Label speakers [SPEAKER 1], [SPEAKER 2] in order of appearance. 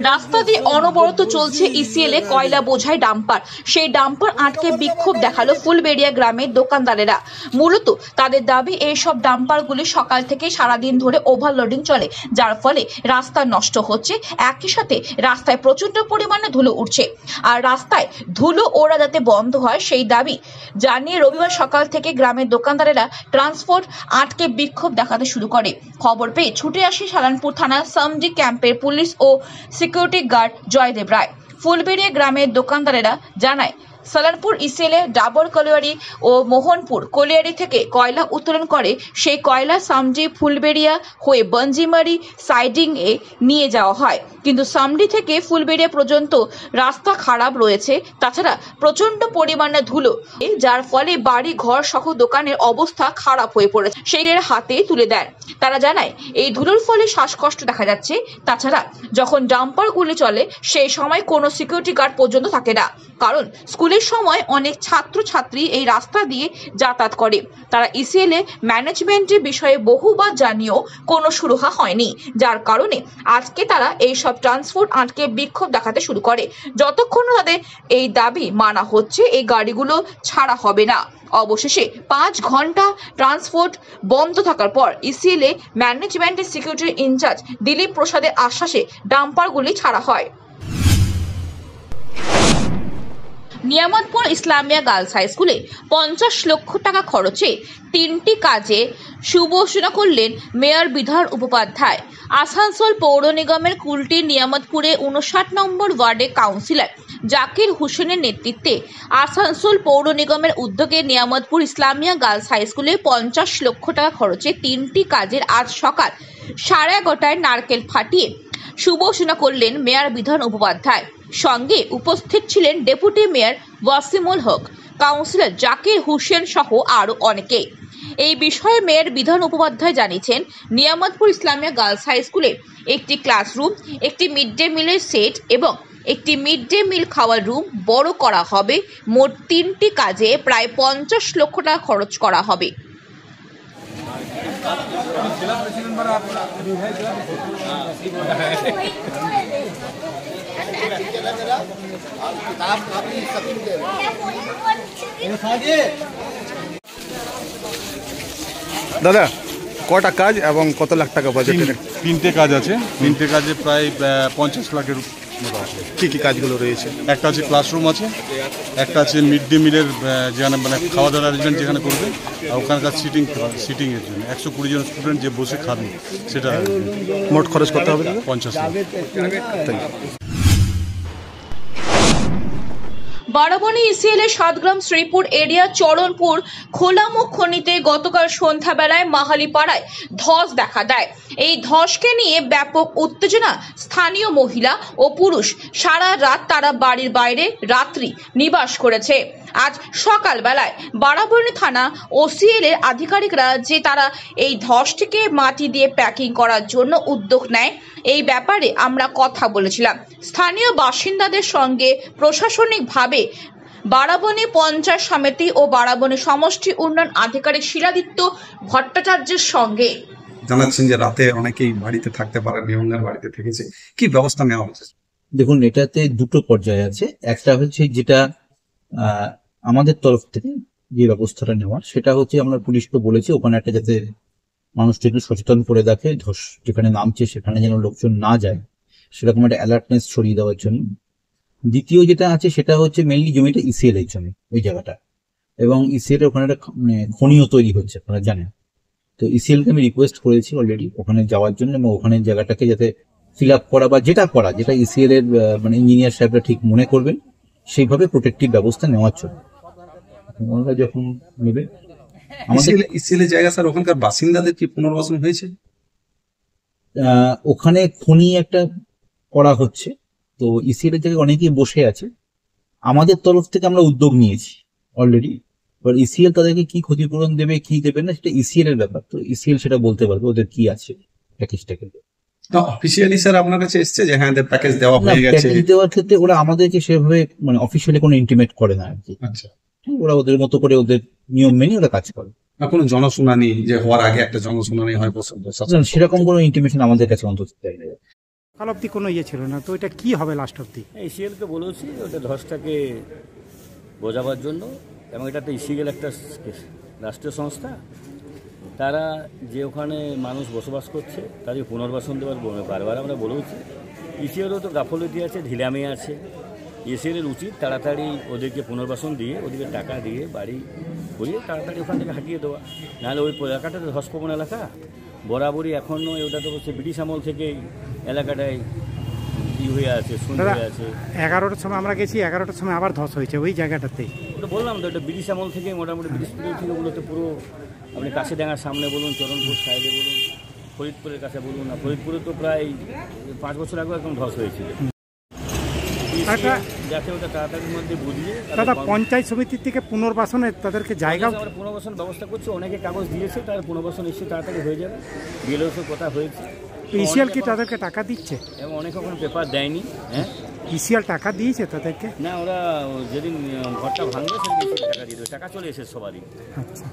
[SPEAKER 1] রাস্তা দিয়ে অনবরত চলছে ইসিএল এ কয়লা বোঝাই ডাম্পার। সেই ডাম্পার আটকে বিক্ষোভ দেখালো ফুলবেড়িয়া গ্রামের দোকানদারেরা। মূলত তাদের দাবি, এইসব ডাম্পারগুলি সকাল থেকে সারাদিন ধরে ওভারলোডিং চলে, যার ফলে রাস্তা নষ্ট হচ্ছে। একই সাথে রাস্তায় প্রচন্ড পরিমাণে ধুলো উঠছে, আর রাস্তায় ধুলো ওড়া যাতে বন্ধ হয় সেই দাবি জানিয়ে রবিবার সকাল থেকে গ্রামের দোকানদারেরা ট্রান্সপোর্ট আটকে বিক্ষোভ দেখাতে শুরু করে। খবর পেয়ে ছুটে আসে সালানপুর থানা সামডি ক্যাম্পের পুলিশ ও সিকিউরিটি গার্ড জয়দেব রায়। ফুলবেড়িয়া গ্রামের দোকানদারেরা জানায়, সালানপুর ইসিএলে ডাবর কলিয়ারি ও মোহনপুর কলিয়ারি থেকে কয়লা উত্তোলন করে সেই কয়লা সামডি ফুলবেড়িয়া হয়ে বঞ্জিমারি সাইডিং এ নিয়ে যাওয়া হয়, কিন্তু সামডি থেকে ফুলবেড়িয়া পর্যন্ত রাস্তা খারাপ রয়েছে। তাছাড়া প্রচন্ড পরিমাণে ধুলো, যার ফলে বাড়ি ঘর সহ দোকানের অবস্থা খারাপ হয়ে পড়েছে। সেইদের হাতে তুলে দেন। তারা জানায়, এই ধুলোর ফলে শ্বাসকষ্ট দেখা যাচ্ছে। তাছাড়া যখন ডাম্পার গুলি চলে সেই সময় কোনো সিকিউরিটি গার্ড পর্যন্ত থাকে না, কারণ স্কুলের সময় অনেক ছাত্রছাত্রী এই রাস্তা দিয়ে যাতায়াত করে। তারা ইসিএল এ ম্যানেজমেন্টের বিষয়ে বহুবার জানিয়েও কোনো সুরাহা হয়নি, যার কারণে আজকে তারা এই সব ট্রান্সপোর্ট আটকে বিক্ষোভ দেখাতে শুরু করে। যতক্ষণ তাদের এই দাবি মানা হচ্ছে, এই গাড়িগুলো ছাড়া হবে না। অবশেষে 5 ঘন্টা ট্রান্সপোর্ট বন্ধ থাকার পর ইসিএল এ ম্যানেজমেন্টের সিকিউরিটি ইনচার্জ দিলীপ প্রসাদের আশ্বাসে ডাম্পারগুলি ছাড়া হয়। নিয়ামতপুর ইসলামিয়া গার্লস হাই স্কুলে 50 লক্ষ টাকা খরচে 3টি কাজে শুভ সূচনা করলেন মেয়র বিধান উপাধ্যায়। আসানসোল পৌর নিগমের কুলটি নিয়ামতপুরে 59 নম্বর ওয়ার্ডে কাউন্সিলর জাকির হোসেনের নেতৃত্বে আসানসোল পৌর নিগমের উদ্যোগে নিয়ামতপুর ইসলামিয়া গার্লস হাই স্কুলে 50 লক্ষ টাকা খরচে 3টি কাজের আজ সকাল 11:30টায় নারকেল ফাটিয়ে শুভ সূচনা করলেন মেয়র বিধান উপাধ্যায়। সঙ্গে উপস্থিত ছিলেন ডেপুটি মেয়র ওয়াসিমুল হক, কাউন্সিলর জাকির হোসেন সহ আরো অনেকে। এই বিষয়ে মেয়র বিধান উপাধ্যায় জানিয়েছেন, নিয়ামতপুর ইসলামিয়া গার্লস হাই স্কুলে একটি ক্লাসরুম, একটি মিড ডে মিলের সেট এবং একটি মিড ডে মিল খাওয়ার রুম বড় করা হবে। মোট 3টি কাজে প্রায় 50 লক্ষ টাকা খরচ করা হবে।
[SPEAKER 2] দাদা, কটা কাজ এবং কত লাখ টাকা বাজেট?
[SPEAKER 3] 3টে কাজ আছে। 3টে কাজে প্রায় 50 লাখের মতো আছে।
[SPEAKER 2] কি কি কাজগুলো রয়েছে?
[SPEAKER 3] একটা আছে ক্লাসরুম আছে, একটা আছে মিড ডে মিলের যেখানে মানে খাওয়া দাওয়ার অ্যারেঞ্জমেন্ট যেখানে করবে, আর ওখানকার সিটিংয়ের জন্য 120 জন স্টুডেন্ট যে বসে খাবে সেটা।
[SPEAKER 2] মোট খরচ করতে হবে
[SPEAKER 3] 50 লাখ।
[SPEAKER 1] বারাবণী ইসিএল এর 7 গ্রাম শ্রীপুর এরিয়া চরণপুর খোলামুখ খনিতে গতকাল সন্ধ্যাবেলায় মাহালিপাড়ায় ধস দেখা দেয়। এই ধসকে নিয়ে ব্যাপক উত্তেজনা। স্থানীয় মহিলা ও পুরুষ সারা রাত তারা বাড়ির বাইরে রাত্রি নিবাস করেছে। আজ সকালবেলায় বারাবণী থানা ওসিএল এর আধিকারিকরা যে তারা এই ধসটিকে মাটি দিয়ে প্যাকিং করার জন্য উদ্যোগ নেয়, এই ব্যাপারে আমরা কথা বলেছিলাম। স্থানীয় বাসিন্দাদের সঙ্গে প্রশাসনিকভাবে বারাবণী পঞ্চায়েত সমিতি ও বারাবণী সমষ্টি উন্নয়ন আধিকারিক শিলাদিত্য ভট্টাচার্যের সঙ্গে
[SPEAKER 4] জানাচ্ছেন যে রাতে অনেকেই বাড়িতে থাকতে পারেন, নিয়মের বাড়িতে থেকেছে, কি ব্যবস্থা নেওয়া হচ্ছে?
[SPEAKER 5] দেখুন, এটাতে দুটো পর্যায়ে আছে। একটা হচ্ছে যেটা আমাদের তরফ থেকে যে ব্যবস্থাটা নেওয়া, সেটা হচ্ছে আমরা পুলিশকে বলেছি ওখানে একটা যাতে মানুষকে একটু সচেতন করে দেখে, ধস যেখানে নামছে সেখানে যেন লোকজন না যায়, সেরকম একটা অ্যালার্টনেস ছড়িয়ে দেওয়ার জন্য। দ্বিতীয় যেটা আছে সেটা হচ্ছে মেনলি জমিটা ইসিএল এর জমি, ওই জায়গাটা, এবং ইসিএল এর ওখানে একটা খনিও তৈরি হচ্ছে, আপনারা জানেন। তো ইসিএলকে আমি রিকোয়েস্ট করেছি অলরেডি ওখানে যাওয়ার জন্য, এবং ওখানে জায়গাটাকে যাতে ফিল আপ করা বা যেটা ইসিএল এর মানে ইঞ্জিনিয়ার সাহেবরা ঠিক মনে করবেন সেইভাবে প্রোটেক্টিভ ব্যবস্থা নেওয়ার জন্য ওনারা যখন নেবে।
[SPEAKER 4] আমাদের ইসিএল এর জায়গা স্যার, ওখানকার বাসিন্দাদের কি পুনর্বাসন হয়েছে?
[SPEAKER 5] ওখানে খনি একটা করা হচ্ছে, তো ইসিএল এর জায়গায় অনেকেই বসে আছে। আমাদের তরফ থেকে আমরা উদ্যোগ নিয়েছি অলরেডি, এবার ইসিএল তাদেরকে কি ক্ষতিপূরণ দেবে কি দেবে না সেটা ইসিএল এর ব্যাপার, তো ইসিএল সেটা বলতে পারবে ওদের কি আছে প্যাকেজটাকে।
[SPEAKER 4] না অফিসিয়ালি স্যার আপনার কাছে এসেছে যে হ্যাঁ প্যাকেজ দেওয়া হয়ে গেছে?
[SPEAKER 5] প্যাকেজ দেওয়ার ক্ষেত্রে ওরা আমাদেরকে সেভাবে মানে অফিসিয়ালি কোনো ইন্টিমেট করে না আর কি।
[SPEAKER 4] আচ্ছা,
[SPEAKER 5] ওরা ওদের মতো করে ওদের নিয়ম মেনে ওরা কাজ করে।
[SPEAKER 4] কোনো জনশুনানি যে হওয়ার আগে একটা জনশুনানি হয়,
[SPEAKER 5] সেরকম কোনো ইন্টিমেশন আমাদের কাছে অন্তত চাই না।
[SPEAKER 6] কাল অবধি কোনো ইয়ে ছিল না, তো এটা কি হবে লাস্ট অবধি?
[SPEAKER 7] ইসিএলকে বলেছি ওটা ধসটাকে বোঝাবার জন্য, এবং এটা তো ইসিএল একটা রাষ্ট্রীয় সংস্থা, তারা যে ওখানে মানুষ বসবাস করছে তাদের পুনর্বাসন দেওয়ার বারবার আমরা বলেছি। ইসিএলও তো গাফলতি আছে, ঢিলামি আছে। ইসিএলের উচিত তাড়াতাড়ি ওদেরকে পুনর্বাসন দিয়ে, ওদেরকে টাকা দিয়ে বাড়ি করিয়ে তাড়াতাড়ি ওখান থেকে হাঁটিয়ে দেওয়া। নাহলে ওই এলাকাটা তো ধসপ্রবণ এলাকা, বরাবরই এখনও ওটা তো হচ্ছে ব্রিটিশ আমল থেকেই এলাকাটায় হয়ে আছে, সুন্দর হয়ে আছে।
[SPEAKER 6] 11টার সময় আমরা গেছি, 11টার সময় আবার ধস হয়েছে ওই জায়গাটাতেই।
[SPEAKER 7] ওটা বললাম তো, এটা ব্রিটিশ আমল থেকে মোটামুটি ব্রিটিশ পিরিয়ড থেকে ওগুলোতে পুরো, আপনি কাশিডাঙ্গার সামনে বলুন, চরণপুর সাইডে বলুন, ফরিদপুরের কাছে বলুন, না ফরিদপুরে তো প্রায় 5 বছর আগেও একদম ধস হয়েছিল। যাতে ওটা তাড়াতাড়ির মধ্যে বুঝিয়ে
[SPEAKER 6] দাদা পঞ্চায়েত সমিতির থেকে পুনর্বাসনের তাদেরকে জায়গা
[SPEAKER 7] আমরা পুনর্বাসন ব্যবস্থা করছি, অনেকে কাগজ দিয়েছে, তার পুনর্বাসন নিশ্চয়ই তাড়াতাড়ি হয়ে যাবে। বিএলওর কথা হয়েছে,
[SPEAKER 6] ইসিএল কি তাদেরকে টাকা দিচ্ছে?
[SPEAKER 7] এবং অনেকে কোনো পেপার দেয়নি। হ্যাঁ,
[SPEAKER 6] ইসিএল টাকা দিয়েছে তাদেরকে?
[SPEAKER 7] না, ওরা যেদিন ঘরটা ভাঙবে সেদিন টাকা দিয়ে দেবে, টাকা চলে এসেছে সবারই।
[SPEAKER 6] আচ্ছা।